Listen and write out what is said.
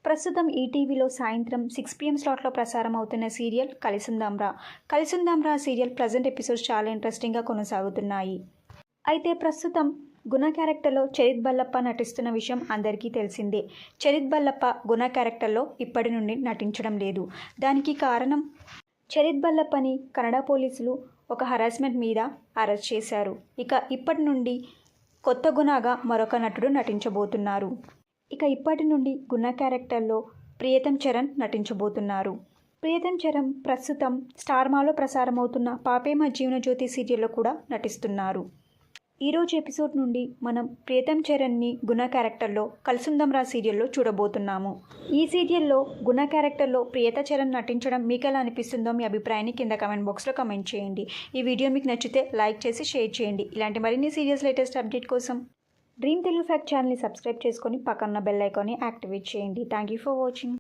ప్రస్తుతం ఈటీవీలో సాయంత్రం 6 PM స్లాట్లో ప్రసారం అవుతున్న సీరియల్ కలిసుందాంరా. కలిసుందాంరా సీరియల్ ప్రజెంట్ ఎపిసోడ్స్ చాలా ఇంట్రెస్టింగ్గా కొనసాగుతున్నాయి. అయితే ప్రస్తుతం గుణ క్యారెక్టర్లో చరిత్ బల్లప్ప నటిస్తున్న విషయం అందరికీ తెలిసిందే. చరిత్ బల్లప్ప గుణ క్యారెక్టర్లో ఇప్పటి నుండి నటించడం లేదు. దానికి కారణం చరిత్ బల్లప్పని కన్నడ పోలీసులు ఒక హరాస్మెంట్ మీద అరెస్ట్ చేశారు. ఇప్పటి నుండి కొత్త గుణగా మరొక నటుడు నటించబోతున్నారు. ఇప్పటి నుండి గుణ క్యారెక్టర్లో ప్రియతం చరణ్ నటించబోతున్నారు. ప్రియతం చరణ్ ప్రస్తుతం స్టార్మాలో ప్రసారమవుతున్న పాపేమ జీవనజ్యోతి సీరియల్లో కూడా నటిస్తున్నారు. ఈరోజు ఎపిసోడ్ నుండి మనం ప్రియతం చరణ్ని గుణ క్యారెక్టర్లో కలిసుందాంరా సీరియల్లో చూడబోతున్నాము. ఈ సీరియల్లో గుణ క్యారెక్టర్లో ప్రియత చరణ్ నటించడం మీకు ఎలా అనిపిస్తుందో మీ అభిప్రాయాన్ని కింద కమెంట్ బాక్స్లో కమెంట్ చేయండి. ఈ వీడియో మీకు నచ్చితే లైక్ చేసి షేర్ చేయండి. ఇలాంటి మరిన్ని సీరియల్స్ లేటెస్ట్ అప్డేట్ కోసం డ్రీమ్ తెలుగు ఫ్యాక్ట్ ఛానల్ని సబ్స్క్రైబ్ చేసుకొని పక్కన బెల్ ఐకాన్ని యాక్టివేట్ చేయండి. Thank you for watching.